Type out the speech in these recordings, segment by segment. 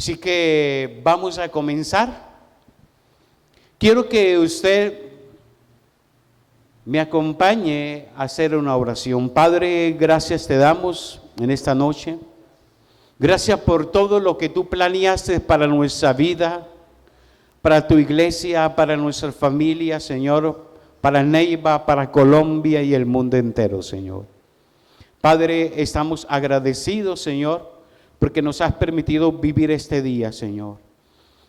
Así que vamos a comenzar. Quiero que usted me acompañe a hacer una oración. Padre, gracias te damos en esta noche. Gracias por todo lo que tú planeaste para nuestra vida, para tu iglesia, para nuestra familia, Señor, para Neiva, para Colombia y el mundo entero, Señor. Padre, estamos agradecidos, Señor, porque nos has permitido vivir este día, Señor.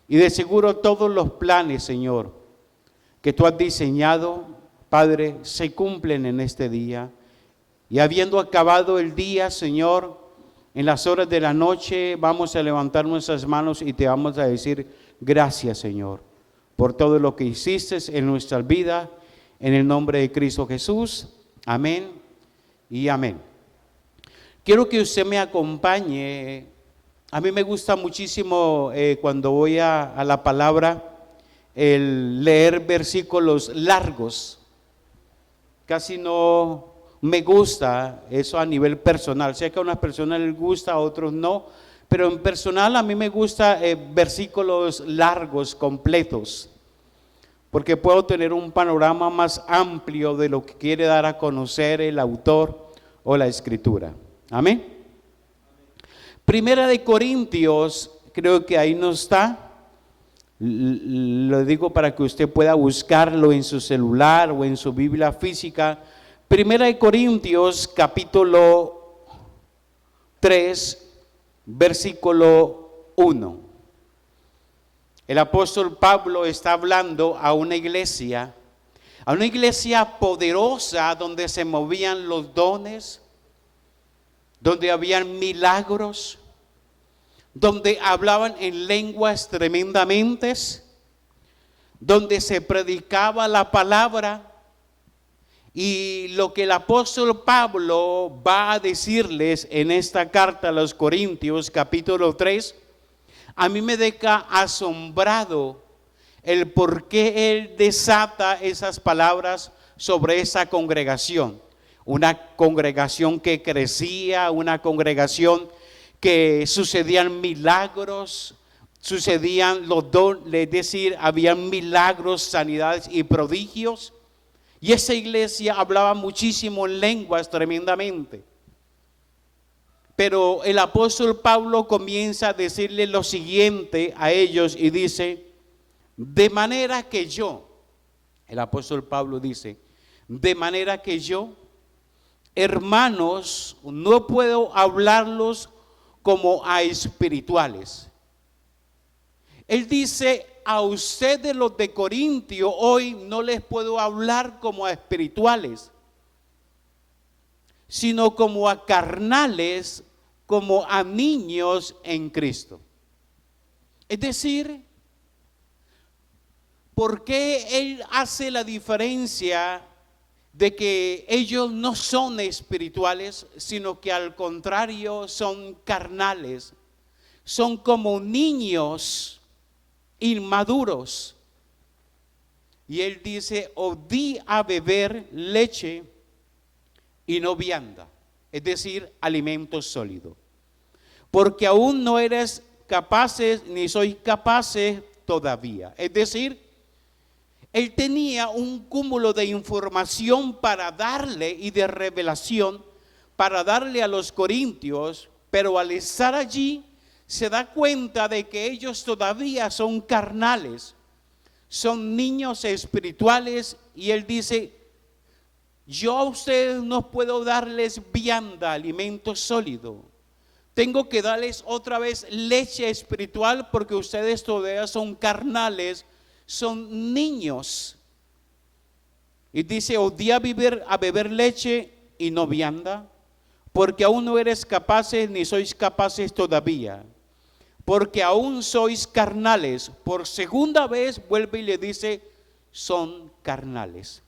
Y de seguro todos los planes, Señor, que tú has diseñado, Padre, se cumplen en este día. Y habiendo acabado el día, Señor, en las horas de la noche vamos a levantar nuestras manos y te vamos a decir gracias, Señor, por todo lo que hiciste en nuestra vida, en el nombre de Cristo Jesús. Amén y amén. Quiero que usted me acompañe. A mí me gusta muchísimo cuando voy a la palabra, el leer versículos largos. Casi no me gusta eso a nivel personal. Sé que a unas personas les gusta, a otros no. Pero en personal a mí me gusta versículos largos, completos. Porque puedo tener un panorama más amplio de lo que quiere dar a conocer el autor o la escritura. Amén. Primera de Corintios, creo que ahí no está. Lo digo para que usted pueda buscarlo en su celular o en su Biblia física. Primera de Corintios, capítulo 3, versículo 1. El apóstol Pablo está hablando a una iglesia poderosa donde se movían los dones, donde habían milagros, donde hablaban en lenguas tremendamente, donde se predicaba la palabra. Y lo que el apóstol Pablo va a decirles en esta carta a los Corintios, capítulo 3, a mí me deja asombrado el por qué él desata esas palabras sobre esa congregación. Una congregación que crecía, una congregación que sucedían milagros, sucedían los dones, es decir, habían milagros, sanidades y prodigios. Y esa iglesia hablaba muchísimo en lenguas tremendamente. Pero el apóstol Pablo comienza a decirle lo siguiente a ellos y dice, de manera que yo, el apóstol Pablo dice, de manera que yo, hermanos, no puedo hablarlos como a espirituales. Él dice, a ustedes los de Corintio hoy no les puedo hablar como a espirituales, sino como a carnales, como a niños en Cristo. Es decir, ¿por qué él hace la diferencia de que ellos no son espirituales, sino que al contrario son carnales? Son como niños inmaduros. Y él dice, os di a beber leche y no vianda, es decir, alimento sólido, porque aún no eres capaces ni sois capaces todavía. Es decir, él tenía un cúmulo de información para darle y de revelación para darle a los corintios, pero al estar allí se da cuenta de que ellos todavía son carnales, son niños espirituales, y él dice, yo a ustedes no puedo darles vianda, alimento sólido. Tengo que darles otra vez leche espiritual porque ustedes todavía son carnales, son niños. Y dice, os di a beber leche y no vianda, porque aún no eres capaces ni sois capaces todavía, porque aún sois carnales. Por segunda vez vuelve y le dice, son carnales.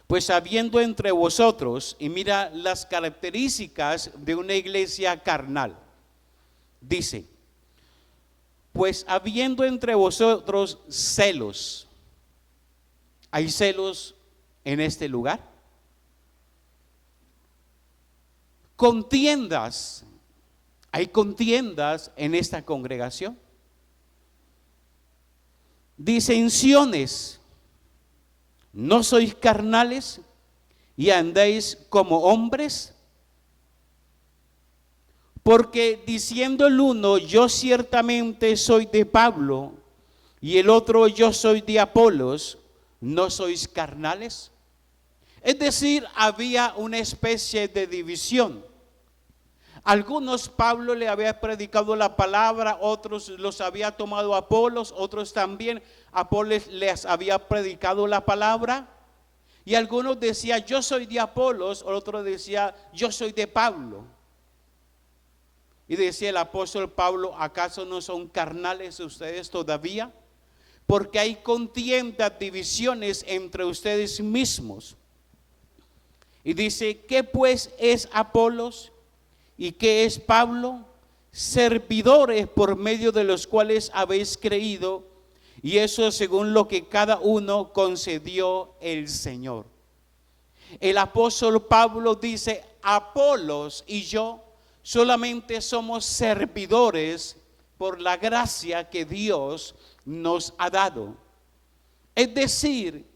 Pues habiendo entre vosotros, y mira las características de una iglesia carnal, dice, pues habiendo entre vosotros celos. ¿Hay celos en este lugar? Contiendas. Hay contiendas en esta congregación, disensiones. ¿No sois carnales y andáis como hombres? Porque diciendo el uno, yo ciertamente soy de Pablo, y el otro, yo soy de Apolos, ¿no sois carnales? Es decir, había una especie de división. Algunos Pablo le había predicado la palabra, otros los había tomado Apolos, otros también Apolos les había predicado la palabra. Y algunos decían, yo soy de Apolos, otro decía, yo soy de Pablo. Y decía el apóstol Pablo, ¿acaso no son carnales ustedes todavía? Porque hay contiendas, divisiones entre ustedes mismos. Y dice, ¿qué pues es Apolos? ¿Y qué es Pablo? Servidores por medio de los cuales habéis creído, y eso según lo que cada uno concedió el Señor. El apóstol Pablo dice, Apolos y yo solamente somos servidores por la gracia que Dios nos ha dado. Es decir,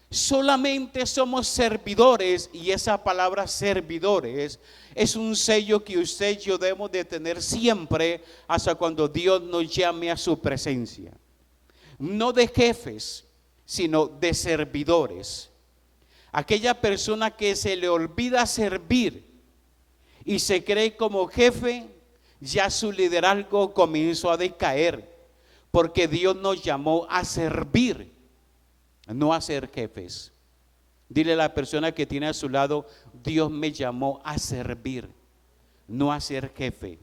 solamente somos servidores, y esa palabra servidores es un sello que usted y yo debemos de tener siempre hasta cuando Dios nos llame a su presencia. No de jefes, sino de servidores. Aquella persona que se le olvida servir y se cree como jefe, ya su liderazgo comenzó a decaer, porque Dios nos llamó a servir, no a ser jefes. Dile a la persona que tiene a su lado, Dios me llamó a servir, no a ser jefe.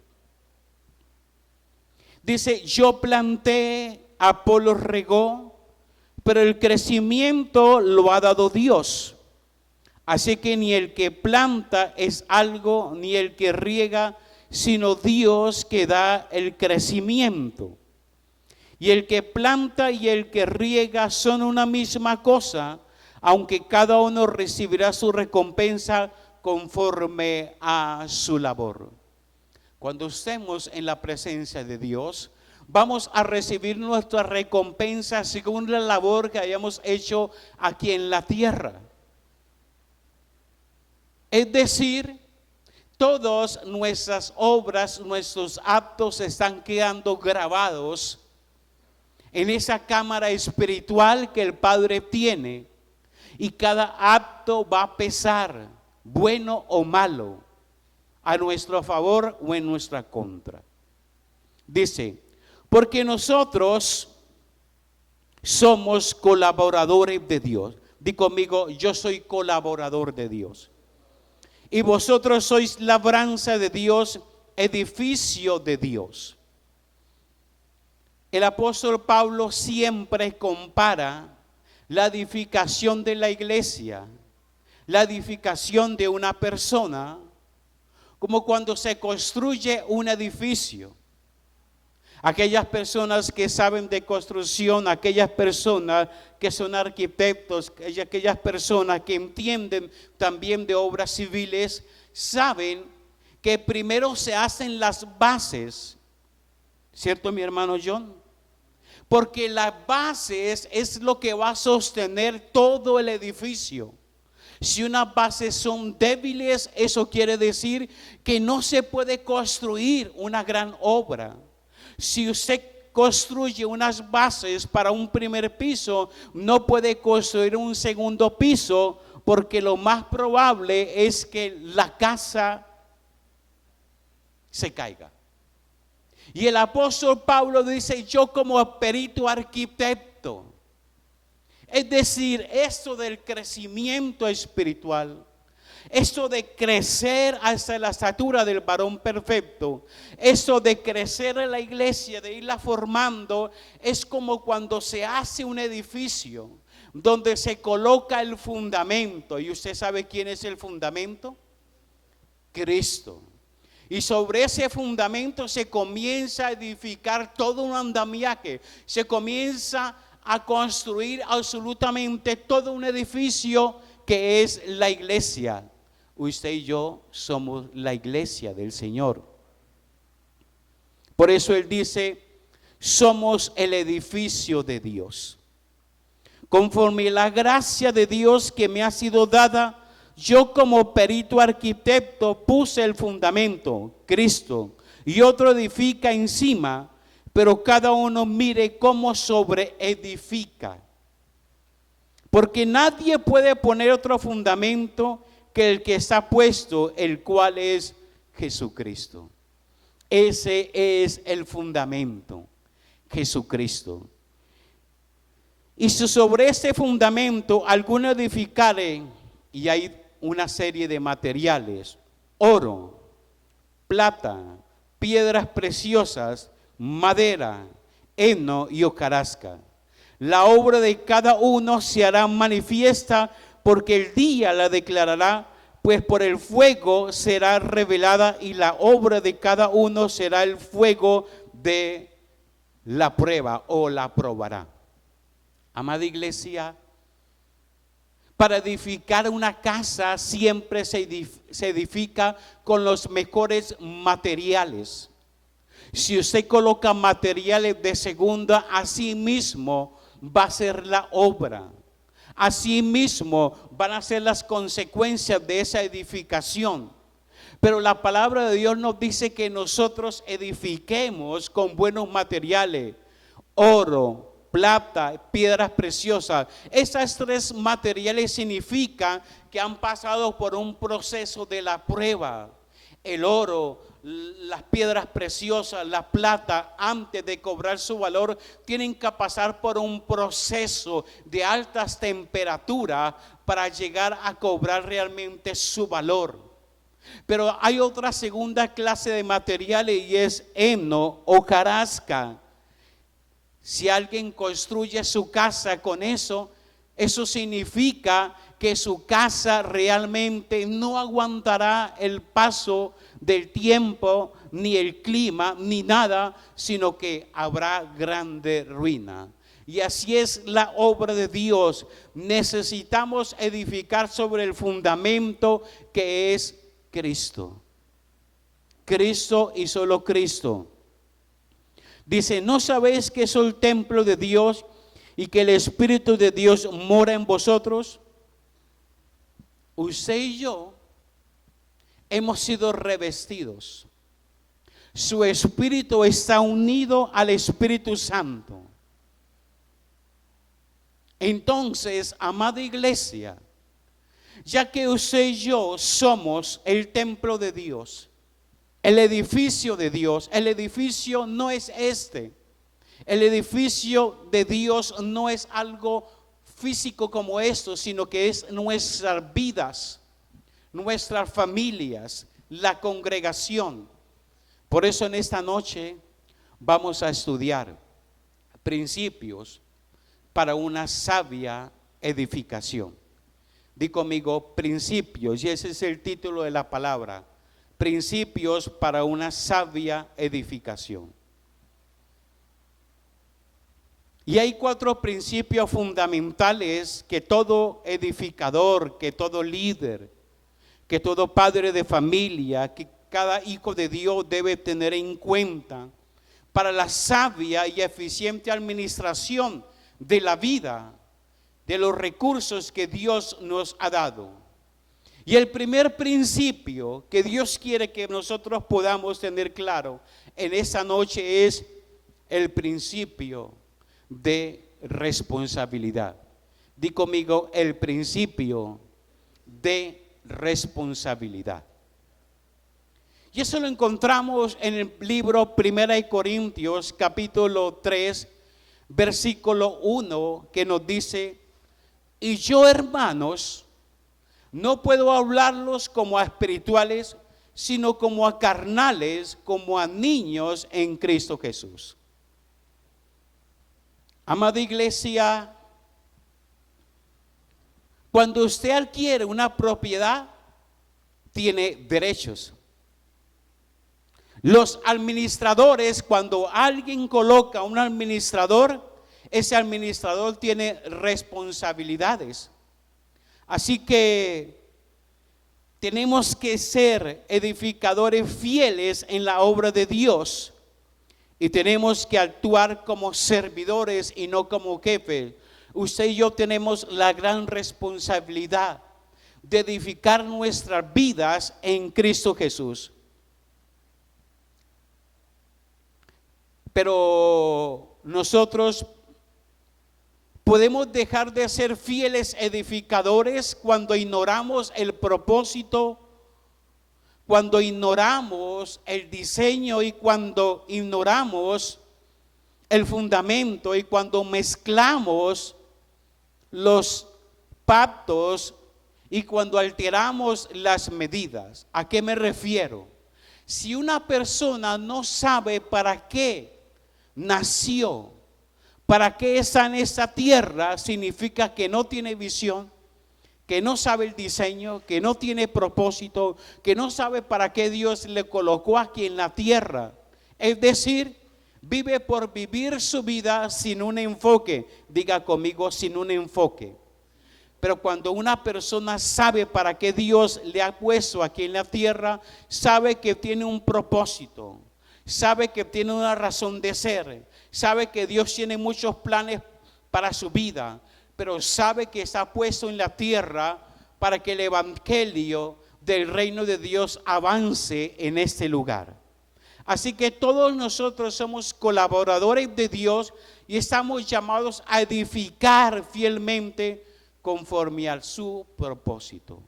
Dice, yo planté, Apolos regó, pero el crecimiento lo ha dado Dios. Así que ni el que planta es algo, ni el que riega, sino Dios que da el crecimiento. Y el que planta y el que riega son una misma cosa, aunque cada uno recibirá su recompensa conforme a su labor. Cuando estemos en la presencia de Dios, vamos a recibir nuestra recompensa según la labor que hayamos hecho aquí en la tierra. Es decir, todas nuestras obras, nuestros actos están quedando grabados en esa cámara espiritual que el Padre tiene, y cada acto va a pesar, bueno o malo, a nuestro favor o en nuestra contra. Dice, porque nosotros somos colaboradores de Dios. Di conmigo, yo soy colaborador de Dios. Y vosotros sois labranza de Dios, edificio de Dios. El apóstol Pablo siempre compara la edificación de la iglesia, la edificación de una persona, como cuando se construye un edificio. Aquellas personas que saben de construcción, aquellas personas que son arquitectos, aquellas personas que entienden también de obras civiles, saben que primero se hacen las bases, ¿cierto, mi hermano John? Porque las bases es lo que va a sostener todo el edificio. Si unas bases son débiles, eso quiere decir que no se puede construir una gran obra. Si usted construye unas bases para un primer piso, no puede construir un segundo piso, porque lo más probable es que la casa se caiga. Y el apóstol Pablo dice, yo como perito arquitecto, es decir, esto del crecimiento espiritual, esto de crecer hasta la estatura del varón perfecto, esto de crecer en la iglesia, de irla formando, es como cuando se hace un edificio donde se coloca el fundamento. ¿Y usted sabe quién es el fundamento? Cristo. Y sobre ese fundamento se comienza a edificar todo un andamiaje, se comienza a construir absolutamente todo un edificio que es la iglesia. Usted y yo somos la iglesia del Señor. Por eso Él dice, somos el edificio de Dios. Conforme la gracia de Dios que me ha sido dada, yo como perito arquitecto puse el fundamento, Cristo, y otro edifica encima, pero cada uno mire cómo sobreedifica. Porque nadie puede poner otro fundamento que el que está puesto, el cual es Jesucristo. Ese es el fundamento, Jesucristo. Y si sobre ese fundamento alguno edificare, y hay una serie de materiales, oro, plata, piedras preciosas, madera, heno y hojarasca. La obra de cada uno se hará manifiesta, porque el día la declarará, pues por el fuego será revelada, y la obra de cada uno será el fuego de la prueba o la probará. Amada iglesia, para edificar una casa siempre se edifica con los mejores materiales. Si usted coloca materiales de segunda, así mismo va a ser la obra. Así mismo van a ser las consecuencias de esa edificación. Pero la palabra de Dios nos dice que nosotros edifiquemos con buenos materiales, oro, plata, piedras preciosas. Esas tres materiales significan que han pasado por un proceso de la prueba. El oro, las piedras preciosas, la plata, antes de cobrar su valor, tienen que pasar por un proceso de altas temperaturas para llegar a cobrar realmente su valor. Pero hay otra segunda clase de materiales, y es heno o hojarasca. Si alguien construye su casa con eso, eso significa que su casa realmente no aguantará el paso del tiempo, ni el clima, ni nada, sino que habrá grande ruina. Y así es la obra de Dios. Necesitamos edificar sobre el fundamento que es Cristo. Cristo y solo Cristo. Dice, ¿no sabéis que soy el templo de Dios y que el Espíritu de Dios mora en vosotros? Usted y yo hemos sido revestidos. Su Espíritu está unido al Espíritu Santo. Entonces, amada iglesia, ya que usted y yo somos el templo de Dios, el edificio de Dios, el edificio no es este. El edificio de Dios no es algo físico como esto, sino que es nuestras vidas, nuestras familias, la congregación. Por eso en esta noche vamos a estudiar principios para una sabia edificación. Di conmigo, principios, y ese es el título de la palabra. Principios para una sabia edificación. Y hay 4 principios fundamentales que todo edificador, que todo líder, que todo padre de familia, que cada hijo de Dios debe tener en cuenta para la sabia y eficiente administración de la vida, de los recursos que Dios nos ha dado. Y el primer principio que Dios quiere que nosotros podamos tener claro en esta noche es el principio de responsabilidad. Di conmigo, el principio de responsabilidad. Y eso lo encontramos en el libro 1 Corintios capítulo 3 versículo 1, que nos dice, y yo, hermanos, no puedo hablarlos como a espirituales, sino como a carnales, como a niños en Cristo Jesús. Amada iglesia, cuando usted adquiere una propiedad, tiene derechos. Los administradores, cuando alguien coloca un administrador, ese administrador tiene responsabilidades. Así que tenemos que ser edificadores fieles en la obra de Dios. y tenemos que actuar como servidores y no como jefes. Usted y yo tenemos la gran responsabilidad de edificar nuestras vidas en Cristo Jesús. Pero nosotros podemos dejar de ser fieles edificadores cuando ignoramos el propósito, cuando ignoramos el diseño y cuando ignoramos el fundamento y cuando mezclamos los pactos y cuando alteramos las medidas. ¿A qué me refiero? Si una persona no sabe para qué nació, para qué está en esta tierra, significa que no tiene visión, que no sabe el diseño, que no tiene propósito, que no sabe para qué Dios le colocó aquí en la tierra. Es decir, vive por vivir su vida sin un enfoque. Diga conmigo, sin un enfoque. Pero cuando una persona sabe para qué Dios le ha puesto aquí en la tierra, sabe que tiene un propósito, sabe que tiene una razón de ser, sabe que Dios tiene muchos planes para su vida, pero sabe que está puesto en la tierra para que el evangelio del reino de Dios avance en este lugar. Así que todos nosotros somos colaboradores de Dios y estamos llamados a edificar fielmente conforme a su propósito.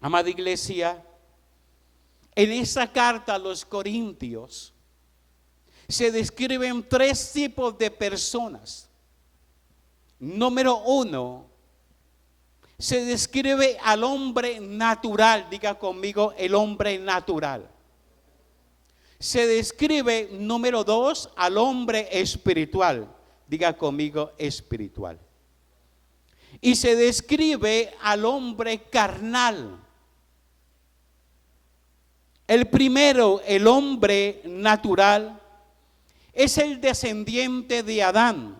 Amada iglesia, en esta carta a los Corintios se describen tres tipos de personas. Número uno, se describe al hombre natural. Diga conmigo, el hombre natural. Se describe, número dos, al hombre espiritual. Diga conmigo, espiritual. Y se describe al hombre carnal. El primero, el hombre natural, es el descendiente de Adán.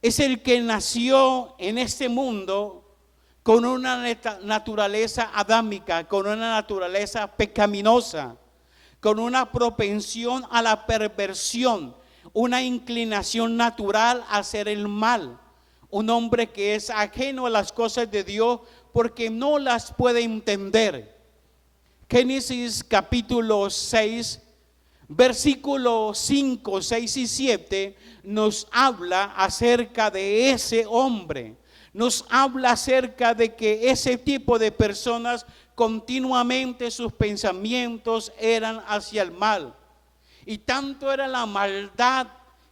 Es el que nació en este mundo con una naturaleza adámica, con una naturaleza pecaminosa, con una propensión a la perversión, una inclinación natural a hacer el mal. Un hombre que es ajeno a las cosas de Dios porque no las puede entender. Génesis capítulo 6, versículos 5, 6 y 7 nos habla acerca de ese hombre. Nos habla acerca de que ese tipo de personas continuamente sus pensamientos eran hacia el mal. Y tanto era la maldad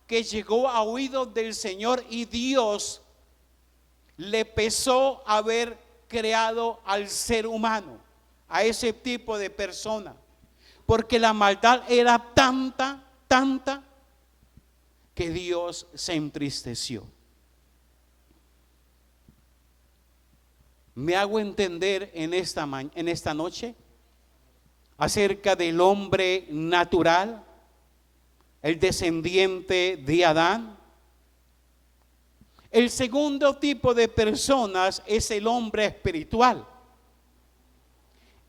que llegó a oídos del Señor y Dios le pesó haber creado al ser humano, a ese tipo de persona, porque la maldad era tanta que Dios se entristeció. ¿Me hago entender en esta noche acerca del hombre natural, el descendiente de Adán? El segundo tipo de personas es el hombre espiritual,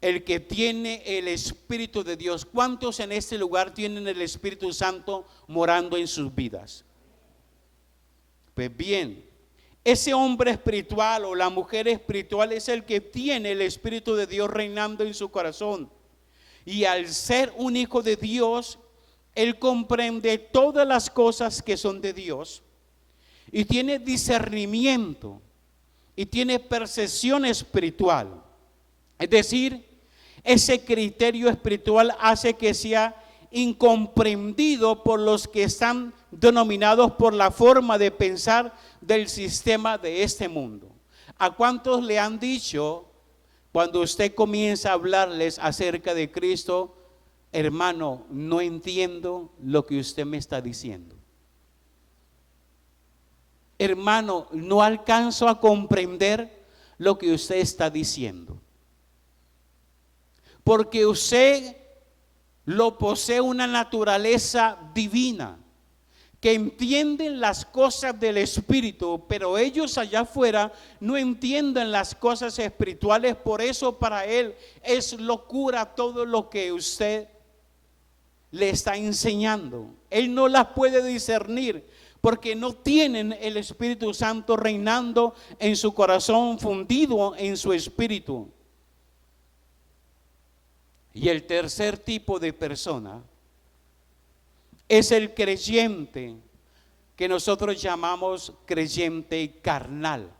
el que tiene el Espíritu de Dios. ¿Cuántos en este lugar tienen el Espíritu Santo morando en sus vidas? Pues bien, ese hombre espiritual o la mujer espiritual es el que tiene el Espíritu de Dios reinando en su corazón. Y al ser un hijo de Dios, él comprende todas las cosas que son de Dios. Y tiene discernimiento y tiene percepción espiritual. Es decir, ese criterio espiritual hace que sea incomprendido por los que están denominados por la forma de pensar del sistema de este mundo. ¿A cuántos le han dicho cuando usted comienza a hablarles acerca de Cristo, hermano, no entiendo lo que usted me está diciendo? Hermano, no alcanzo a comprender lo que usted está diciendo. Porque usted lo posee una naturaleza divina, que entienden las cosas del Espíritu, pero ellos allá afuera no entienden las cosas espirituales. Por eso para él es locura todo lo que usted le está enseñando. Él no las puede discernir porque no tienen el Espíritu Santo reinando en su corazón, fundido en su espíritu. Y el tercer tipo de persona es el creyente, que nosotros llamamos creyente carnal.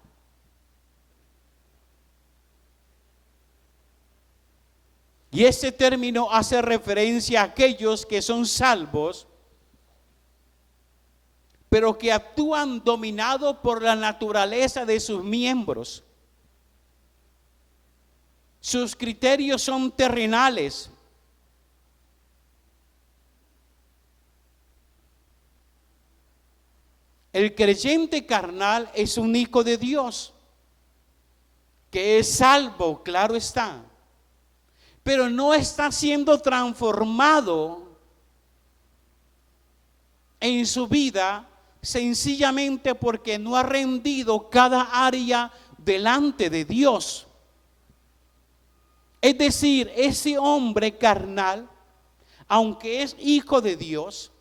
Y ese término hace referencia a aquellos que son salvos, pero que actúan dominados por la naturaleza de sus miembros. Sus criterios son terrenales. El creyente carnal es un hijo de Dios, que es salvo, claro está, pero no está siendo transformado en su vida sencillamente porque no ha rendido cada área delante de Dios. Es decir, ese hombre carnal, aunque es hijo de Dios,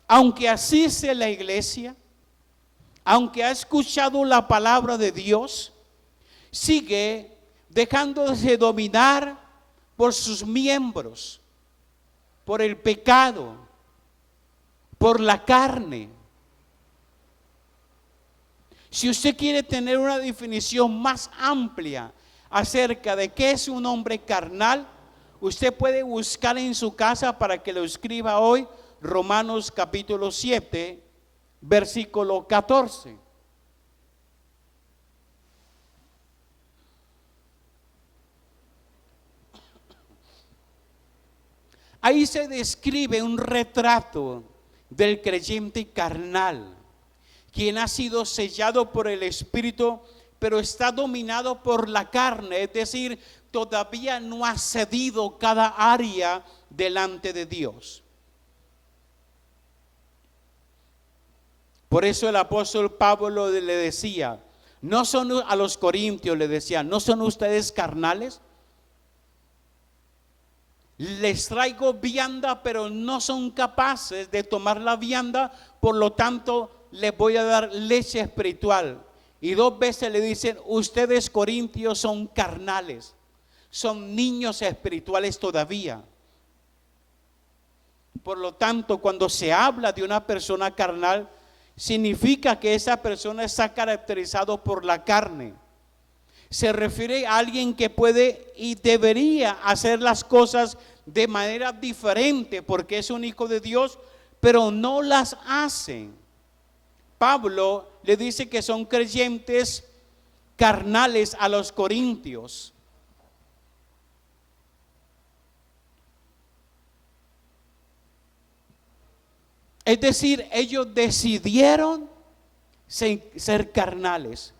aunque asiste a la iglesia, aunque ha escuchado la palabra de Dios, sigue dejándose dominar por sus miembros, por el pecado, por la carne. Si usted quiere tener una definición más amplia acerca de qué es un hombre carnal, usted puede buscar en su casa para que lo escriba hoy, Romanos capítulo 7, versículo 14. Ahí se describe un retrato del creyente carnal, quien ha sido sellado por el Espíritu, pero está dominado por la carne, es decir, todavía no ha cedido cada área delante de Dios. Por eso el apóstol Pablo le decía, no son a los corintios, le decía, ¿no son ustedes carnales? Les traigo vianda, pero no son capaces de tomar la vianda, por lo tanto les voy a dar leche espiritual. Y 2 veces le dicen, ustedes corintios son carnales, son niños espirituales todavía. Por lo tanto, cuando se habla de una persona carnal, significa que esa persona está caracterizado por la carne. Se refiere a alguien que puede y debería hacer las cosas de manera diferente porque es un hijo de Dios, pero no las hace. Pablo le dice que son creyentes carnales a los corintios. Es decir, ellos decidieron ser carnales.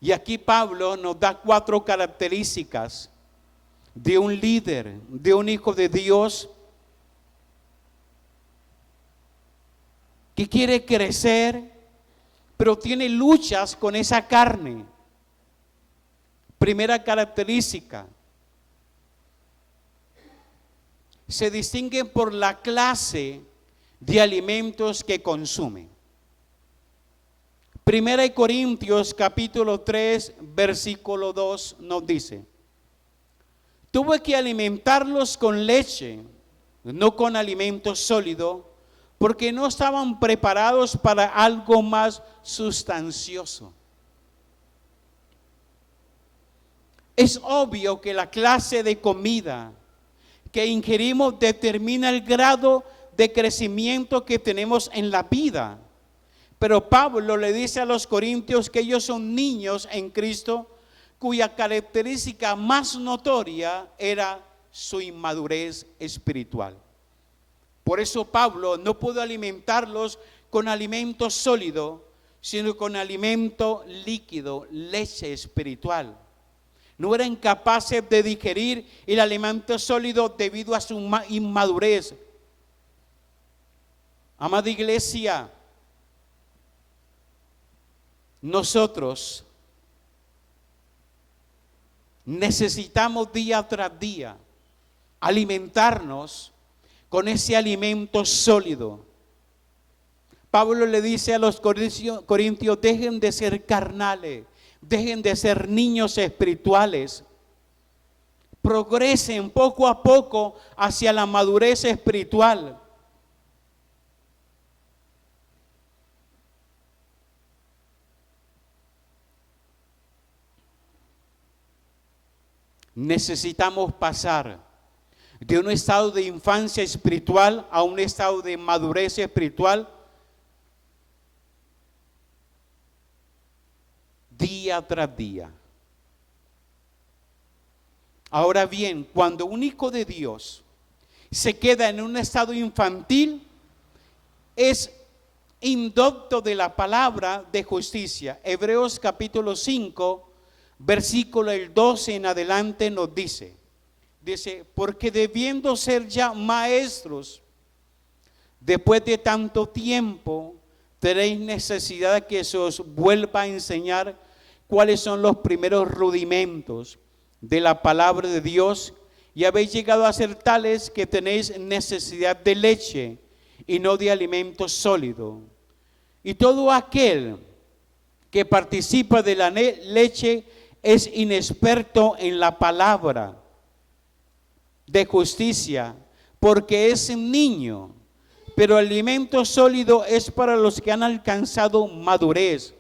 Y aquí Pablo nos da 4 características de un líder, de un hijo de Dios que quiere crecer, pero tiene luchas con esa carne. Primera característica: se distinguen por la clase de alimentos que consumen. Primera de Corintios capítulo 3 versículo 2 nos dice: tuve que alimentarlos con leche, no con alimento sólido, porque no estaban preparados para algo más sustancioso. Es obvio que la clase de comida que ingerimos determina el grado de crecimiento que tenemos en la vida. Pero Pablo le dice a los corintios que ellos son niños en Cristo, cuya característica más notoria era su inmadurez espiritual. Por eso Pablo no pudo alimentarlos con alimento sólido, sino con alimento líquido, leche espiritual. No eran capaces de digerir el alimento sólido debido a su inmadurez. Amada iglesia, nosotros necesitamos día tras día alimentarnos con ese alimento sólido. Pablo le dice a los corintios, dejen de ser carnales, dejen de ser niños espirituales, progresen poco a poco hacia la madurez espiritual. Necesitamos pasar de un estado de infancia espiritual a un estado de madurez espiritual día tras día. Ahora bien, cuando un hijo de Dios se queda en un estado infantil, es indocto de la palabra de justicia. Hebreos capítulo 5, versículo el 12 en adelante nos dice, porque debiendo ser ya maestros, después de tanto tiempo, tenéis necesidad de que se os vuelva a enseñar cuáles son los primeros rudimentos de la palabra de Dios, y habéis llegado a ser tales que tenéis necesidad de leche y no de alimento sólido. Y todo aquel que participa de la leche es inexperto en la palabra de justicia, porque es un niño, pero el alimento sólido es para los que han alcanzado madurez,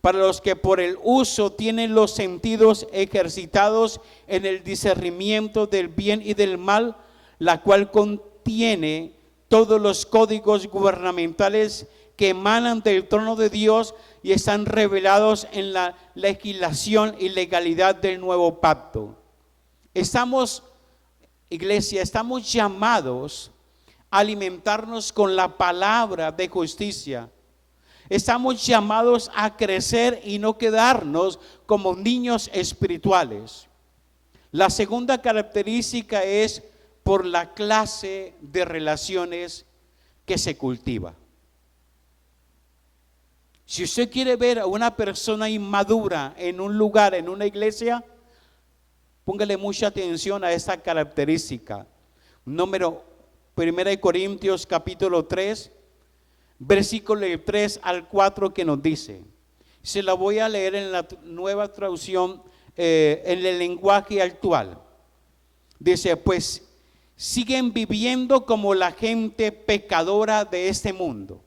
para los que por el uso tienen los sentidos ejercitados en el discernimiento del bien y del mal, la cual contiene todos los códigos gubernamentales que emanan del trono de Dios y están revelados en la legislación y legalidad del nuevo pacto. Iglesia, estamos llamados a alimentarnos con la palabra de justicia. Estamos llamados a crecer y no quedarnos como niños espirituales. La segunda característica es por la clase de relaciones que se cultiva. Si usted quiere ver a una persona inmadura en un lugar, en una iglesia, póngale mucha atención a esta característica. 1 Corintios capítulo 3, versículo 3 al 4 que nos dice. Se la voy a leer en la nueva traducción, en el lenguaje actual. Dice, pues siguen viviendo como la gente pecadora de este mundo.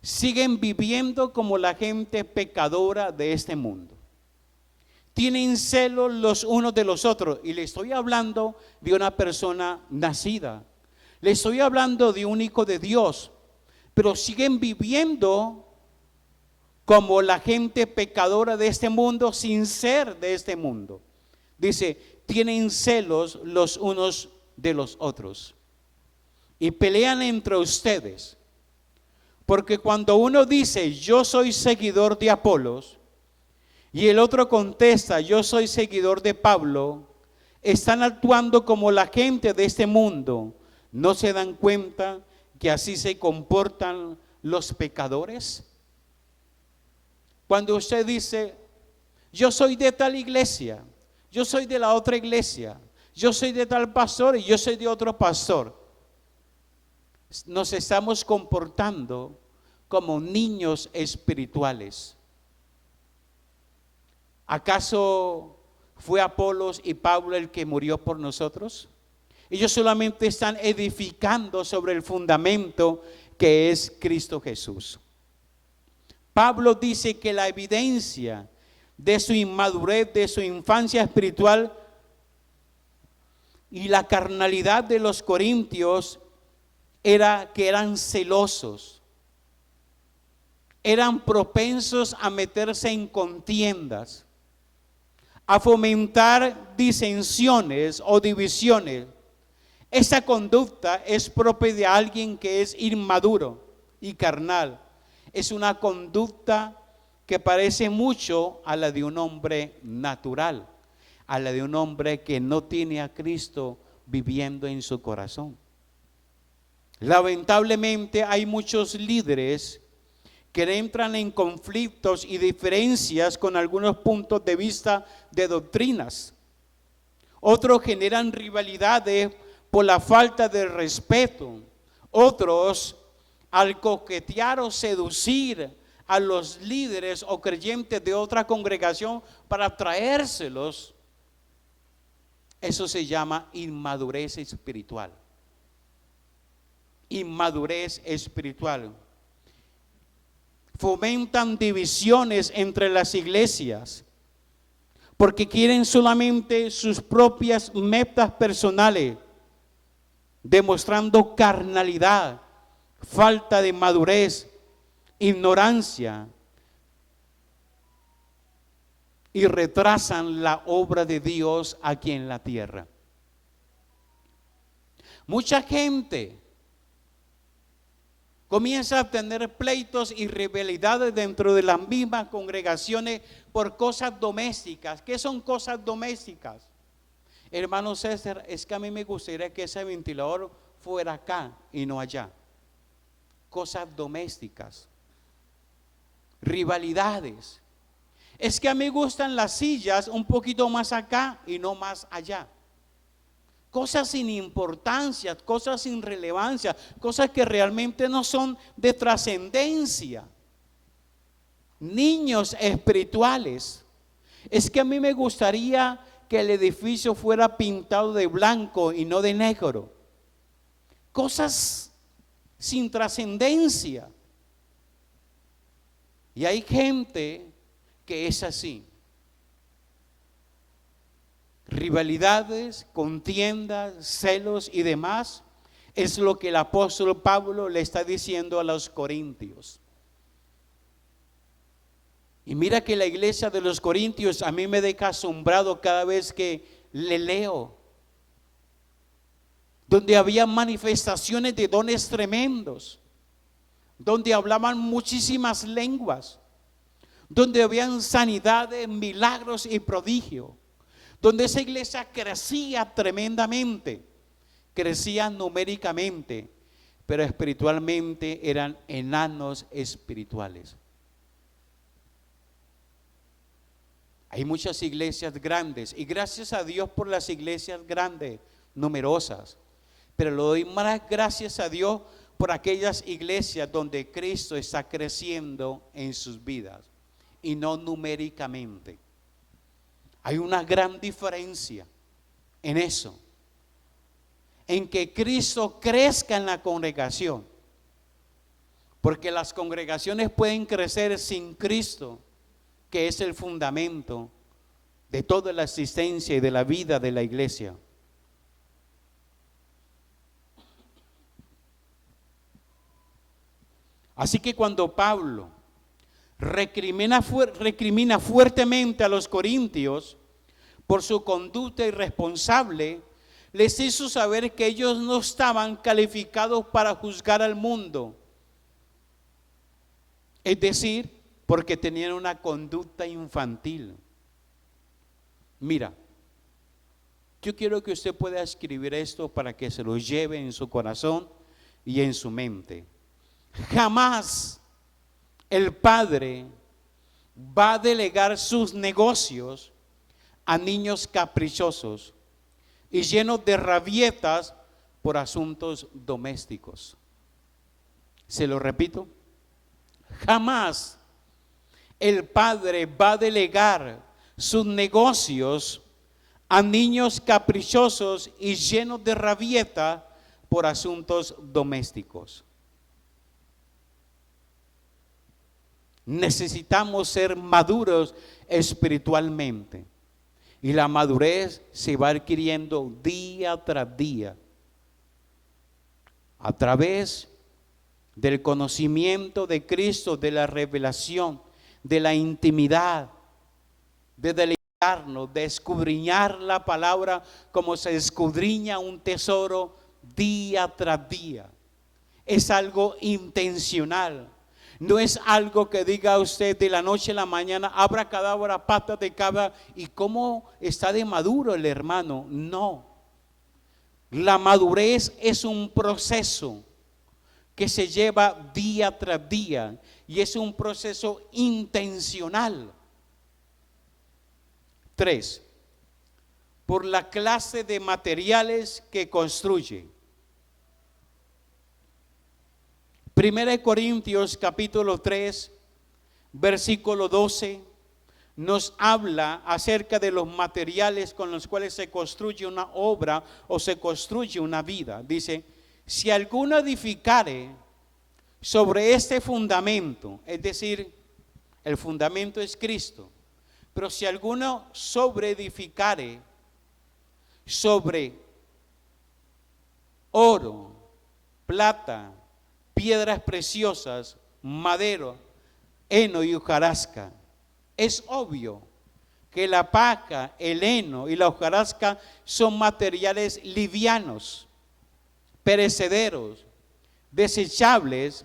Siguen viviendo como la gente pecadora de este mundo. Tienen celos los unos de los otros. Y le estoy hablando de una persona nacida. Le estoy hablando de un hijo de Dios. Pero siguen viviendo como la gente pecadora de este mundo sin ser de este mundo. Dice, tienen celos los unos de los otros. Y pelean entre ustedes. Porque cuando uno dice, yo soy seguidor de Apolos, y el otro contesta, yo soy seguidor de Pablo, están actuando como la gente de este mundo. ¿No se dan cuenta que así se comportan los pecadores? Cuando usted dice, yo soy de tal iglesia, yo soy de la otra iglesia, yo soy de tal pastor y yo soy de otro pastor, nos estamos comportando como niños espirituales. ¿Acaso fue Apolos y Pablo el que murió por nosotros? Ellos solamente están edificando sobre el fundamento que es Cristo Jesús. Pablo dice que la evidencia de su inmadurez, de su infancia espiritual y la carnalidad de los corintios era que eran celosos, eran propensos a meterse en contiendas, a fomentar disensiones o divisiones. Esa conducta es propia de alguien que es inmaduro y carnal. Es una conducta que parece mucho a la de un hombre natural, a la de un hombre que no tiene a Cristo viviendo en su corazón. Lamentablemente hay muchos líderes que entran en conflictos y diferencias con algunos puntos de vista de doctrinas. Otros generan rivalidades por la falta de respeto. Otros, al coquetear o seducir a los líderes o creyentes de otra congregación para atraérselos, eso se llama inmadurez espiritual. Inmadurez espiritual. Fomentan divisiones entre las iglesias porque quieren solamente sus propias metas personales, demostrando carnalidad, falta de madurez, ignorancia, y retrasan la obra de Dios aquí en la tierra. Mucha gente comienza a tener pleitos y rivalidades dentro de las mismas congregaciones por cosas domésticas. ¿Qué son cosas domésticas? Hermano César, es que a mí me gustaría que ese ventilador fuera acá y no allá. Cosas domésticas, rivalidades. Es que a mí me gustan las sillas un poquito más acá y no más allá. Cosas sin importancia, cosas sin relevancia, cosas que realmente no son de trascendencia. Niños espirituales. Es que a mí me gustaría que el edificio fuera pintado de blanco y no de negro. Cosas sin trascendencia. Y hay gente que es así. Rivalidades, contiendas, celos y demás es lo que el apóstol Pablo le está diciendo a los corintios. Y mira que la iglesia de los corintios a mí me deja asombrado cada vez que le leo, donde había manifestaciones de dones tremendos, donde hablaban muchísimas lenguas, donde habían sanidades, milagros y prodigios, donde esa iglesia crecía tremendamente, crecía numéricamente, pero espiritualmente eran enanos espirituales. Hay muchas iglesias grandes y gracias a Dios por las iglesias grandes, numerosas, pero le doy más gracias a Dios por aquellas iglesias donde Cristo está creciendo en sus vidas y no numéricamente. Hay una gran diferencia en eso, en que Cristo crezca en la congregación, porque las congregaciones pueden crecer sin Cristo, que es el fundamento de toda la existencia y de la vida de la iglesia. Así que cuando Pablo recrimina fuertemente a los corintios por su conducta irresponsable, les hizo saber que ellos no estaban calificados para juzgar al mundo. Es decir, porque tenían una conducta infantil. Mira, yo quiero que usted pueda escribir esto para que se lo lleve en su corazón y en su mente. Jamás el padre va a delegar sus negocios a niños caprichosos y llenos de rabietas por asuntos domésticos. Se lo repito, jamás el padre va a delegar sus negocios a niños caprichosos y llenos de rabieta por asuntos domésticos. Necesitamos ser maduros espiritualmente y la madurez se va adquiriendo día tras día a través del conocimiento de Cristo, de la revelación, de la intimidad, de deleitarnos, de escudriñar la palabra como se escudriña un tesoro día tras día. Es algo intencional. No es algo que diga usted de la noche a la mañana, abracadabra, patas de cabra, y cómo está de maduro el hermano. No. La madurez es un proceso que se lleva día tras día y es un proceso intencional. 3. Por la clase de materiales que construye. 1 Corintios capítulo 3, versículo 12, nos habla acerca de los materiales con los cuales se construye una obra o se construye una vida. Dice, si alguno edificare sobre este fundamento, es decir, el fundamento es Cristo, pero si alguno sobreedificare sobre oro, plata, piedras preciosas, madero, heno y hojarasca, es obvio que la paja, el heno y la hojarasca son materiales livianos, perecederos, desechables,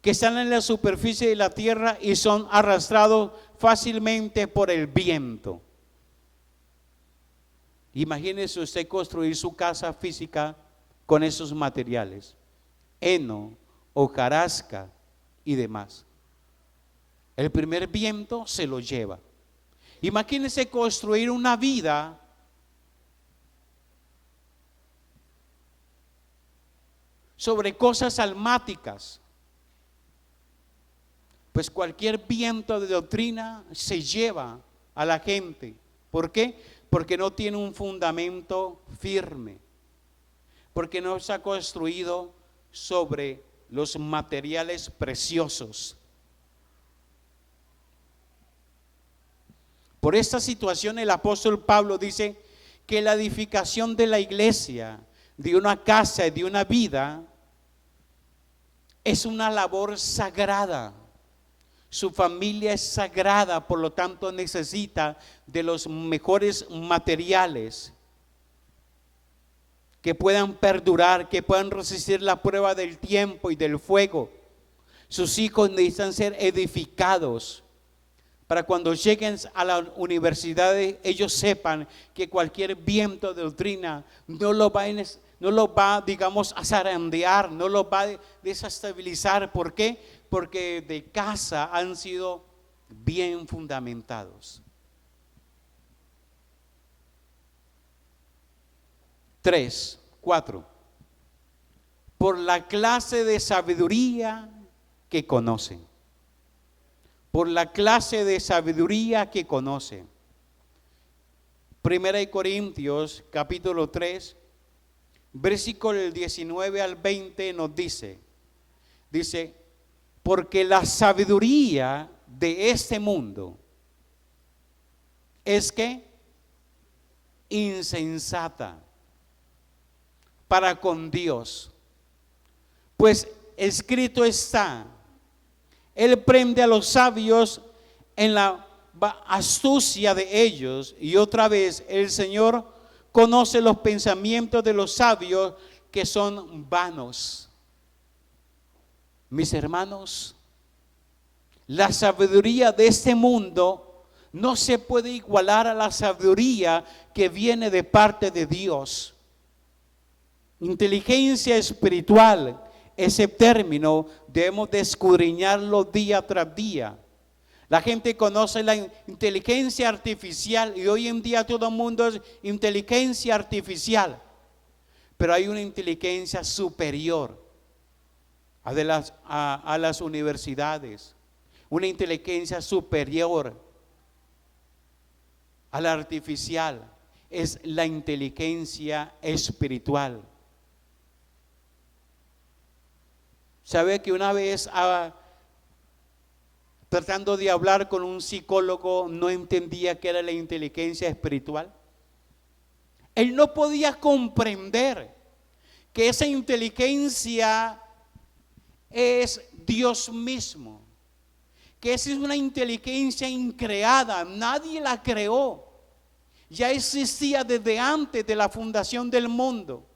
que están en la superficie de la tierra y son arrastrados fácilmente por el viento. Imagínese usted construir su casa física con esos materiales, heno, hojarasca y demás. El primer viento se lo lleva. Imagínese construir una vida sobre cosas almáticas. Pues cualquier viento de doctrina se lleva a la gente. ¿Por qué? Porque no tiene un fundamento firme. Porque no se ha construido sobre los materiales preciosos. Por esta situación el apóstol Pablo dice que la edificación de la iglesia, de una casa y de una vida, es una labor sagrada. Su familia es sagrada, por lo tanto necesita de los mejores materiales que puedan perdurar, que puedan resistir la prueba del tiempo y del fuego. Sus hijos necesitan ser edificados para cuando lleguen a la universidad ellos sepan que cualquier viento de doctrina no lo va, digamos, a zarandear, no lo va a desestabilizar. ¿Por qué? Porque de casa han sido bien fundamentados. 3, 4. Por la clase de sabiduría que conocen. Por la clase de sabiduría que conocen. 1 Corintios capítulo 3, versículo del 19 al 20 nos dice, porque la sabiduría de este mundo es que insensata para con Dios, pues escrito está, Él prende a los sabios en la astucia de ellos, y otra vez el Señor conoce los pensamientos de los sabios que son vanos. Mis hermanos, la sabiduría de este mundo no se puede igualar a la sabiduría que viene de parte de Dios. Inteligencia espiritual, ese término debemos de escudriñarlo día tras día. La gente conoce la inteligencia artificial y hoy en día todo el mundo es inteligencia artificial, pero hay una inteligencia superior a las universidades, una inteligencia superior a la artificial, es la inteligencia espiritual. ¿Sabe que una vez tratando de hablar con un psicólogo no entendía qué era la inteligencia espiritual? Él no podía comprender que esa inteligencia es Dios mismo, que esa es una inteligencia increada, nadie la creó, ya existía desde antes de la fundación del mundo.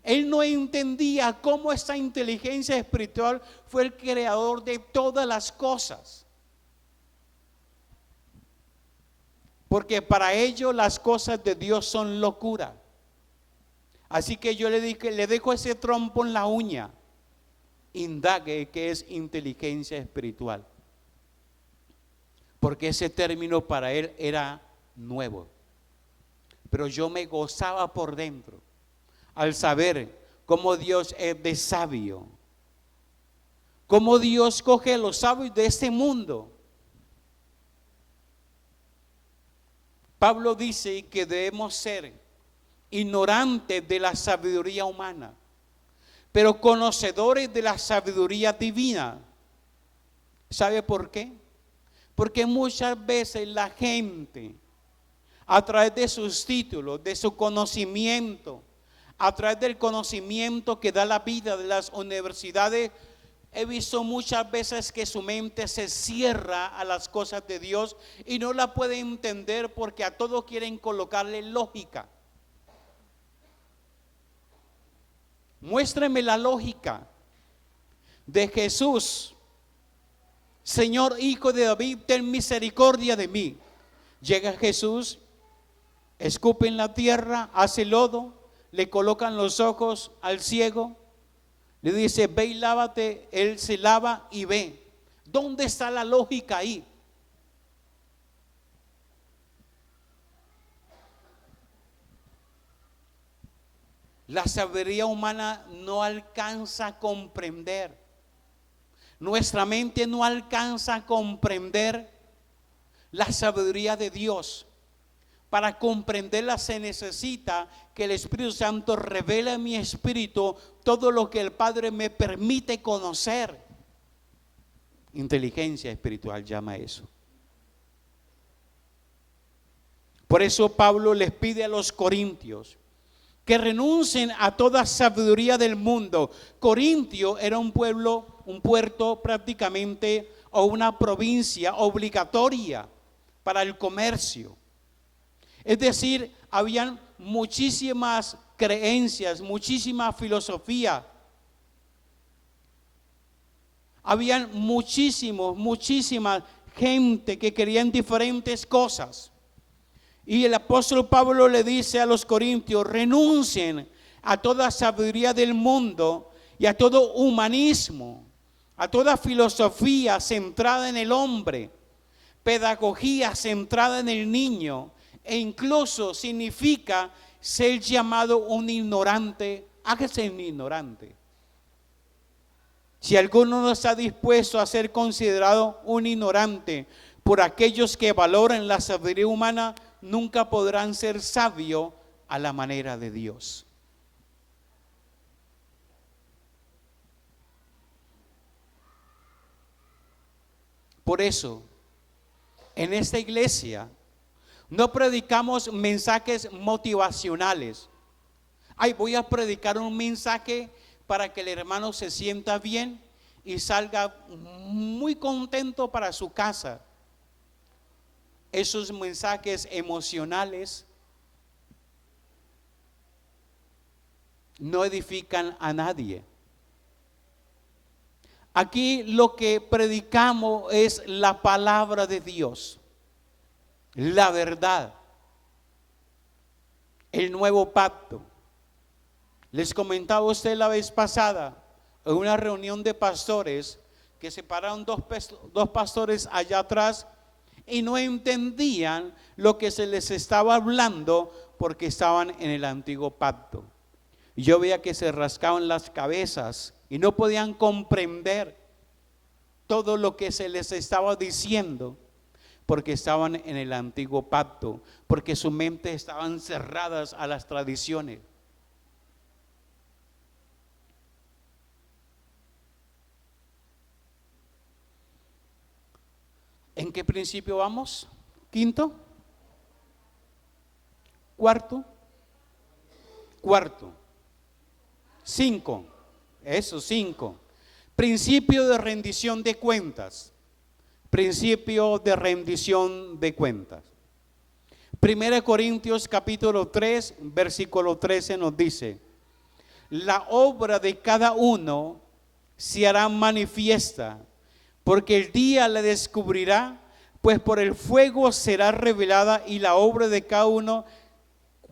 Él no entendía cómo esta inteligencia espiritual fue el creador de todas las cosas. Porque para ellos las cosas de Dios son locura. Así que yo le dije, le dejo ese trompo en la uña. indague qué es inteligencia espiritual, porque ese término para él era nuevo. Pero yo me gozaba por dentro al saber cómo Dios es de sabio, cómo Dios coge a los sabios de este mundo. Pablo dice que debemos ser ignorantes de la sabiduría humana, pero conocedores de la sabiduría divina. ¿Sabe por qué? Porque muchas veces la gente, a través de sus títulos, de su conocimiento, a través del conocimiento que da la vida de las universidades, he visto muchas veces que su mente se cierra a las cosas de Dios y no la puede entender porque a todo quieren colocarle lógica. Muéstreme la lógica de Jesús. Señor, Hijo de David, ten misericordia de mí. Llega Jesús, escupe en la tierra, hace lodo, le colocan los ojos al ciego, le dice, ve y lávate. Él se lava y ve. ¿Dónde está la lógica ahí? La sabiduría humana no alcanza a comprender. Nuestra mente no alcanza a comprender la sabiduría de Dios. Para comprenderla se necesita que el Espíritu Santo revele en mi espíritu todo lo que el Padre me permite conocer. Inteligencia espiritual llama eso. Por eso Pablo les pide a los corintios que renuncien a toda sabiduría del mundo. Corintio era un pueblo, un puerto prácticamente, o una provincia obligatoria para el comercio. Es decir, habían muchísimas creencias, muchísima filosofía. Habían muchísima gente que querían diferentes cosas. Y el apóstol Pablo le dice a los corintios, renuncien a toda sabiduría del mundo y a todo humanismo, a toda filosofía centrada en el hombre, pedagogía centrada en el niño, e incluso significa ser llamado un ignorante. Hágase un ignorante. Si alguno no está dispuesto a ser considerado un ignorante por aquellos que valoran la sabiduría humana, nunca podrán ser sabios a la manera de Dios. Por eso, en esta iglesia no predicamos mensajes motivacionales. Ay, voy a predicar un mensaje para que el hermano se sienta bien y salga muy contento para su casa. Esos mensajes emocionales no edifican a nadie. Aquí lo que predicamos es la palabra de Dios, la verdad, el nuevo pacto. Les comentaba a usted la vez pasada en una reunión de pastores que se pararon dos pastores allá atrás y no entendían lo que se les estaba hablando porque estaban en el antiguo pacto. Y yo veía que se rascaban las cabezas y no podían comprender todo lo que se les estaba diciendo porque estaban en el antiguo pacto, porque su mente estaban cerradas a las tradiciones. ¿En qué principio vamos? ¿Quinto? ¿Cuarto? Cuarto. 5. Eso, 5. Principio de rendición de cuentas. Principio de rendición de cuentas. 1 Corintios capítulo 3, versículo 13 nos dice: la obra de cada uno se hará manifiesta, porque el día la descubrirá, pues por el fuego será revelada, y la obra de cada uno,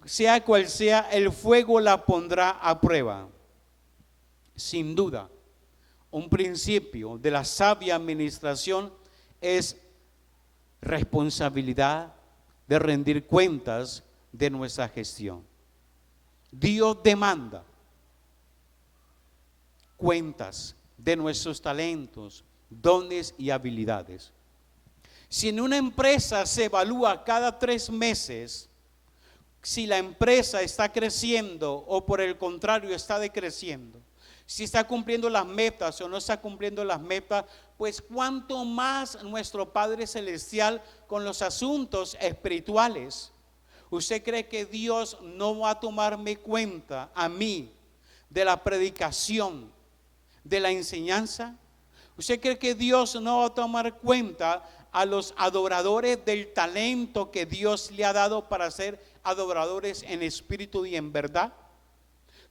sea cual sea, el fuego la pondrá a prueba. Sin duda, un principio de la sabia administración es responsabilidad de rendir cuentas de nuestra gestión. Dios demanda cuentas de nuestros talentos, dones y habilidades. Si en una empresa se evalúa cada 3 meses si la empresa está creciendo o por el contrario está decreciendo, si está cumpliendo las metas o no está cumpliendo las metas, pues cuánto más nuestro Padre Celestial con los asuntos espirituales. ¿Usted cree que Dios no va a tomarme cuenta a mí de la predicación, de la enseñanza? ¿Usted cree que Dios no va a tomar cuenta a los adoradores del talento que Dios le ha dado para ser adoradores en espíritu y en verdad?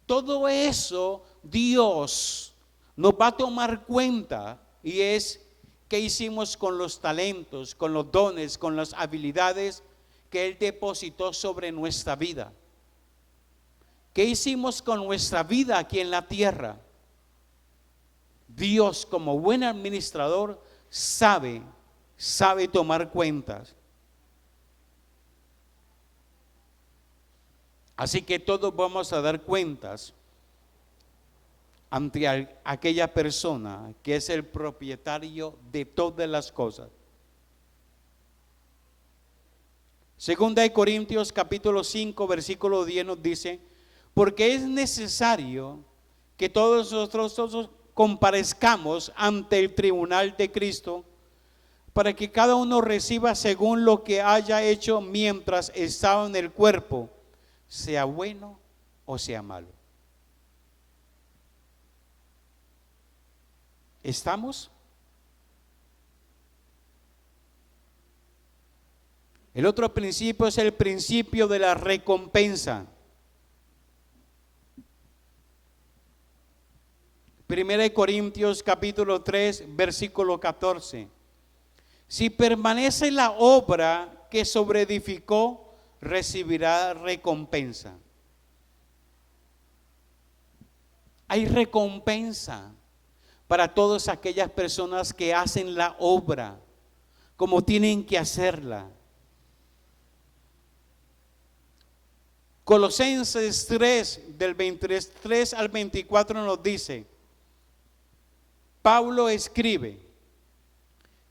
Todo eso Dios nos va a tomar cuenta, y es qué hicimos con los talentos, con los dones, con las habilidades que Él depositó sobre nuestra vida. ¿Qué hicimos con nuestra vida aquí en la tierra? Dios, como buen administrador, sabe tomar cuentas. Así que todos vamos a dar cuentas ante aquella persona que es el propietario de todas las cosas. Segunda de Corintios capítulo 5 versículo 10 nos dice: porque es necesario que todos nosotros comparezcamos ante el tribunal de Cristo, para que cada uno reciba según lo que haya hecho mientras estaba en el cuerpo, sea bueno o sea malo. ¿Estamos? El otro principio es el principio de la recompensa. Primera de Corintios capítulo 3 versículo 14. Si permanece la obra que sobreedificó, recibirá recompensa. Hay recompensa para todas aquellas personas que hacen la obra como tienen que hacerla. Colosenses 3 del 23 al 24 nos dice: Pablo escribe: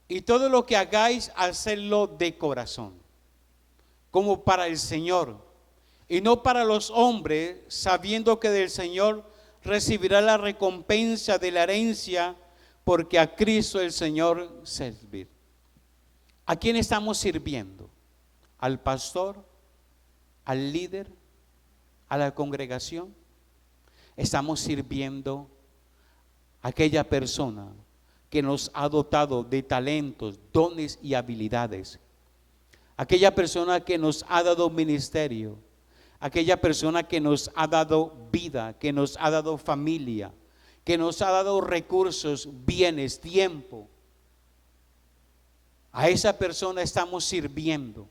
y todo lo que hagáis, hacedlo de corazón, como para el Señor, y no para los hombres, sabiendo que del Señor recibirá la recompensa de la herencia, porque a Cristo el Señor servir. ¿A quién estamos sirviendo? ¿Al pastor? ¿Al líder? ¿A la congregación? Estamos sirviendo a aquella persona que nos ha dotado de talentos, dones y habilidades. Aquella persona que nos ha dado ministerio, aquella persona que nos ha dado vida, que nos ha dado familia, que nos ha dado recursos, bienes, tiempo. A esa persona estamos sirviendo.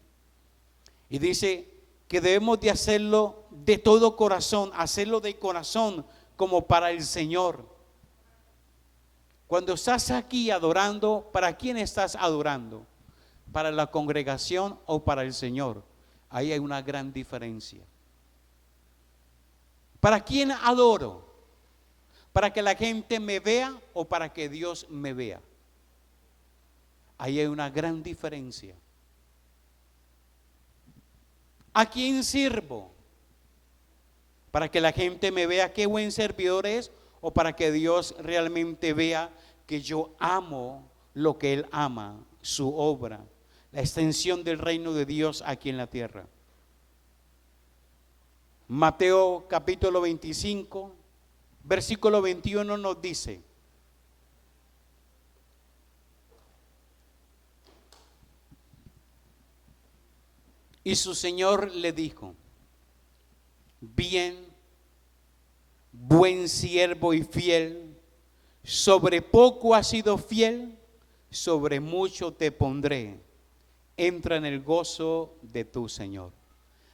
Y dice que debemos de hacerlo de todo corazón, hacerlo de corazón como para el Señor. Cuando estás aquí adorando, ¿para quién estás adorando? ¿Para la congregación o para el Señor? Ahí hay una gran diferencia. ¿Para quién adoro? ¿Para que la gente me vea o para que Dios me vea? Ahí hay una gran diferencia. ¿A quién sirvo? ¿Para que la gente me vea qué buen servidor es o para que Dios realmente vea que yo amo lo que Él ama, su obra, la extensión del reino de Dios aquí en la tierra? Mateo capítulo 25, versículo 21 nos dice: y su Señor le dijo: bien, buen siervo y fiel, sobre poco has sido fiel, sobre mucho te pondré, entra en el gozo de tu Señor.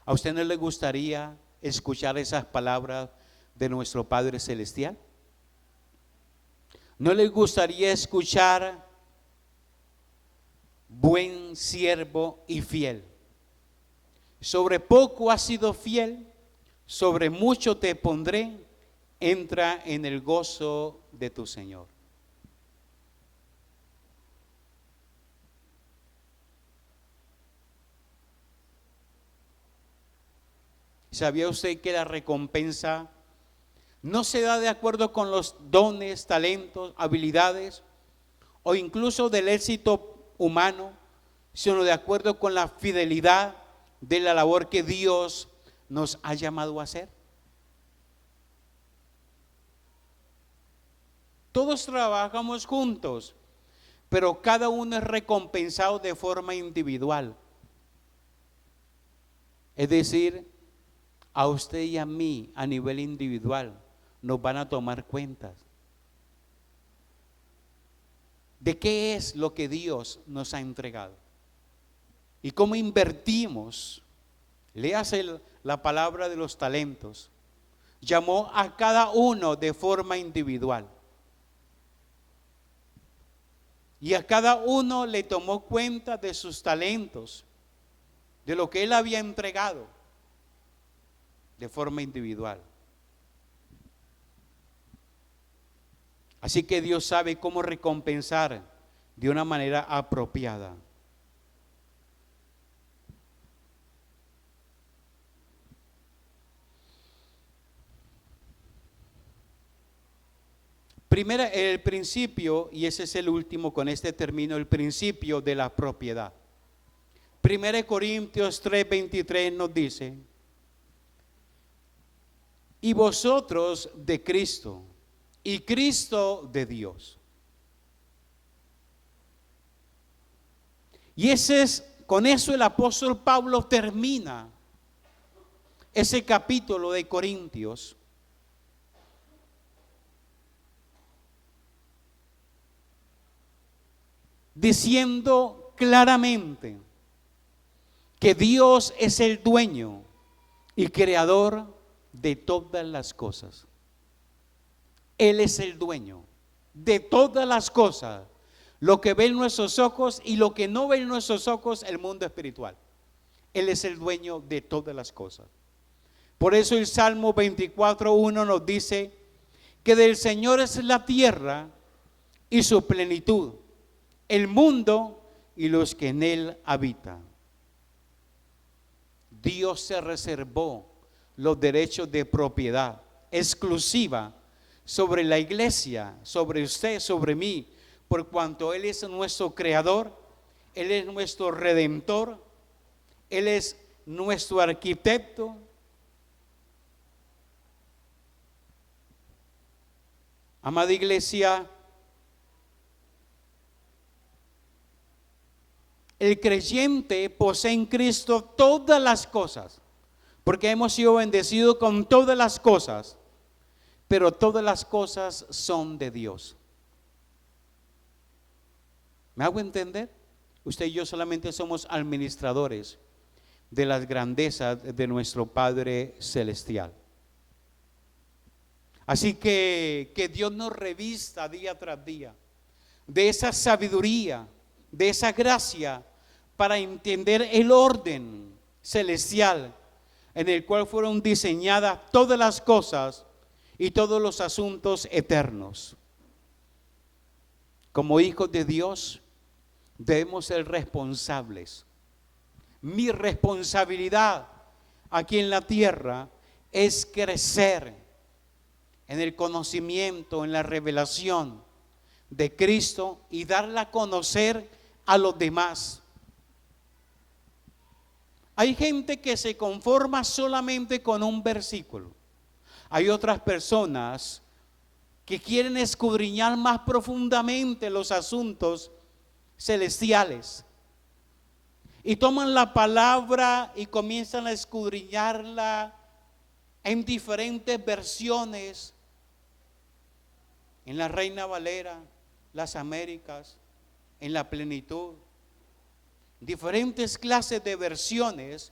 ¿A usted no le gustaría escuchar esas palabras de nuestro Padre Celestial? ¿No les gustaría escuchar buen siervo y fiel? Sobre poco has sido fiel, sobre mucho te pondré, entra en el gozo de tu Señor. ¿Sabía usted que la recompensa no se da de acuerdo con los dones, talentos, habilidades o incluso del éxito humano, sino de acuerdo con la fidelidad de la labor que Dios nos ha llamado a hacer? Todos trabajamos juntos, pero cada uno es recompensado de forma individual. Es decir, a usted y a mí a nivel individual nos van a tomar cuentas de qué es lo que Dios nos ha entregado y cómo invertimos. Léase la palabra de los talentos. Llamó a cada uno de forma individual y a cada uno le tomó cuenta de sus talentos, de lo que él había entregado de forma individual. Así que Dios sabe cómo recompensar de una manera apropiada. Primera, el principio, y ese es el último, con este término, el principio de la propiedad. 1 Corintios 3:23 nos dice: y vosotros de Cristo, y Cristo de Dios. Y con eso el apóstol Pablo termina ese capítulo de Corintios. Diciendo claramente que Dios es el dueño y creador de todas las cosas. Él es el dueño de todas las cosas, lo que ven nuestros ojos y lo que no ven nuestros ojos, el mundo espiritual. Él es el dueño de todas las cosas. Por eso el Salmo 24:1 nos dice que del Señor es la tierra y su plenitud, el mundo y los que en él habitan. Dios se reservó los derechos de propiedad exclusiva sobre la iglesia, sobre usted, sobre mí, por cuanto Él es nuestro creador, Él es nuestro redentor, Él es nuestro arquitecto. Amada iglesia, el creyente posee en Cristo todas las cosas, porque hemos sido bendecidos con todas las cosas, pero todas las cosas son de Dios. ¿Me hago entender? Usted y yo solamente somos administradores de las grandezas de nuestro Padre Celestial. Así que Dios nos revista día tras día de esa sabiduría, de esa gracia para entender el orden celestial en el cual fueron diseñadas todas las cosas y todos los asuntos eternos. Como hijos de Dios debemos ser responsables. Mi responsabilidad aquí en la tierra es crecer en el conocimiento, en la revelación de Cristo y darla a conocer a los demás. Hay gente que se conforma solamente con un versículo. Hay otras personas que quieren escudriñar más profundamente los asuntos celestiales y toman la palabra y comienzan a escudriñarla en diferentes versiones, en la Reina Valera, las Américas, en la Plenitud, diferentes clases de versiones,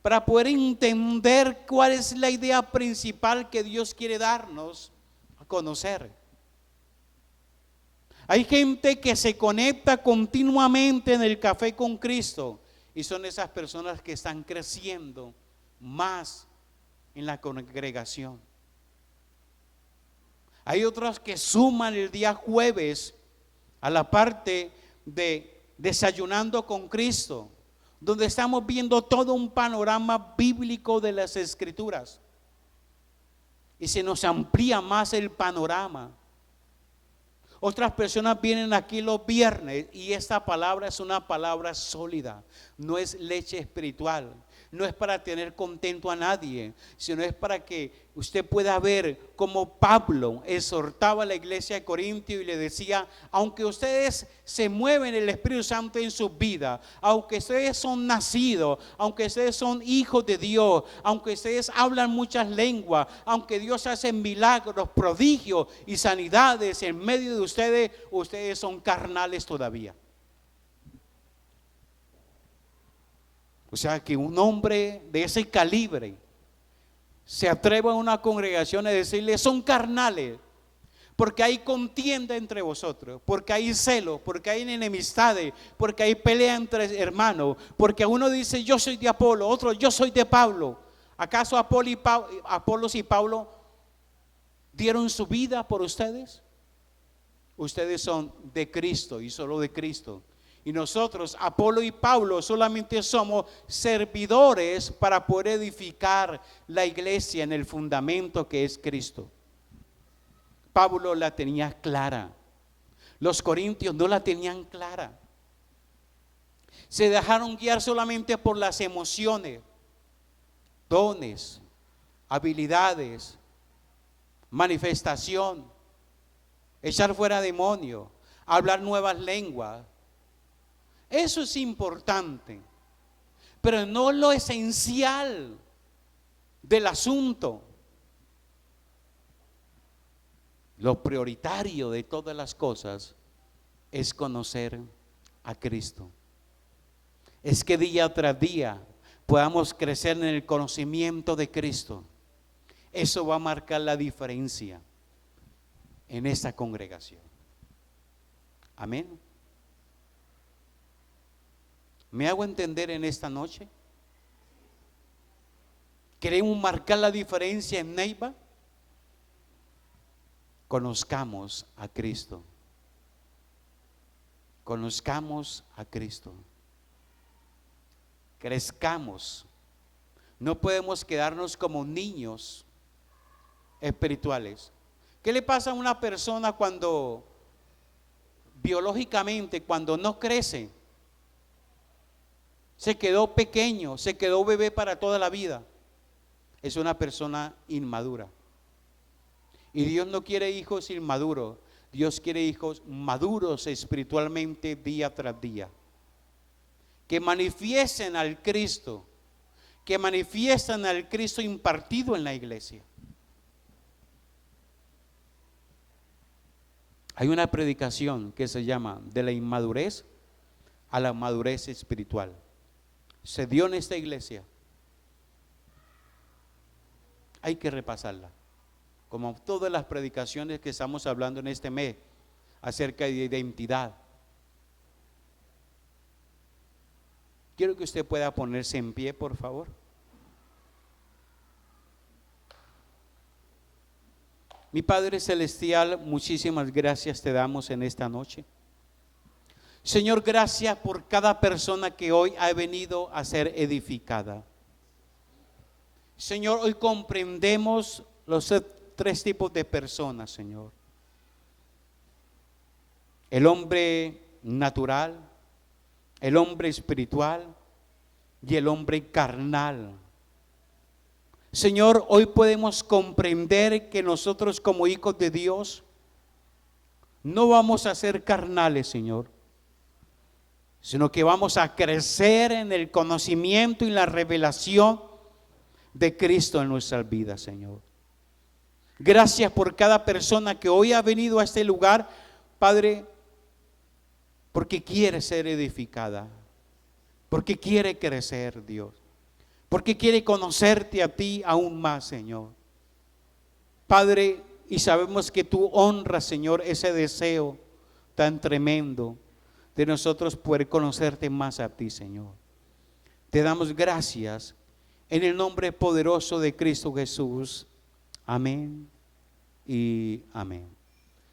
para poder entender cuál es la idea principal que Dios quiere darnos a conocer. Hay gente que se conecta continuamente en el café con Cristo y son esas personas que están creciendo más en la congregación. Hay otros que suman el día jueves a la parte de desayunando con Cristo, donde estamos viendo todo un panorama bíblico de las Escrituras y se nos amplía más el panorama. Otras personas vienen aquí los viernes y esta palabra es una palabra sólida, no es leche espiritual, no es para tener contento a nadie, sino es para que usted pueda ver cómo Pablo exhortaba a la iglesia de Corintio y le decía: aunque ustedes se mueven el Espíritu Santo en sus vidas, aunque ustedes son nacidos, aunque ustedes son hijos de Dios, aunque ustedes hablan muchas lenguas, aunque Dios hace milagros, prodigios y sanidades en medio de ustedes, ustedes son carnales todavía. O sea, que un hombre de ese calibre se atreva a una congregación a decirle: son carnales, porque hay contienda entre vosotros, porque hay celo, porque hay enemistades, porque hay pelea entre hermanos, porque uno dice: yo soy de Apolo, otro: yo soy de Pablo. ¿Acaso Apolos y Pablo dieron su vida por ustedes? Ustedes son de Cristo y solo de Cristo. Y nosotros, Apolo y Pablo, solamente somos servidores para poder edificar la iglesia en el fundamento que es Cristo. Pablo la tenía clara. Los corintios no la tenían clara. Se dejaron guiar solamente por las emociones, dones, habilidades, manifestación, echar fuera demonios, hablar nuevas lenguas. Eso es importante, pero no lo esencial del asunto. Lo prioritario de todas las cosas es conocer a Cristo. Es que día tras día podamos crecer en el conocimiento de Cristo. Eso va a marcar la diferencia en esta congregación. Amén. ¿Me hago entender en esta noche? ¿Queremos marcar la diferencia en Neiva? Conozcamos a Cristo. Conozcamos a Cristo. Crezcamos. No podemos quedarnos como niños espirituales. ¿Qué le pasa a una persona cuando biológicamente, cuando no crece? Se quedó pequeño, se quedó bebé para toda la vida. Es una persona inmadura. Y Dios no quiere hijos inmaduros. Dios quiere hijos maduros espiritualmente día tras día. Que manifiesten al Cristo. Que manifiestan al Cristo impartido en la iglesia. Hay una predicación que se llama de la inmadurez a la madurez espiritual. Se dio en esta iglesia. Hay que repasarla, como todas las predicaciones que estamos hablando en este mes acerca de identidad. Quiero que usted pueda ponerse en pie, por favor. Mi Padre Celestial, muchísimas gracias te damos en esta noche. Señor, gracias por cada persona que hoy ha venido a ser edificada. Señor, hoy comprendemos los tres tipos de personas, Señor. El hombre natural, el hombre espiritual y el hombre carnal. Señor, hoy podemos comprender que nosotros como hijos de Dios no vamos a ser carnales, Señor, sino que vamos a crecer en el conocimiento y la revelación de Cristo en nuestras vidas, Señor. Gracias por cada persona que hoy ha venido a este lugar, Padre, porque quiere ser edificada, porque quiere crecer, Dios, porque quiere conocerte a ti aún más, Señor. Padre, y sabemos que tú honras, Señor, ese deseo tan tremendo de nosotros poder conocerte más a ti, Señor. Te damos gracias en el nombre poderoso de Cristo Jesús. Amén y amén.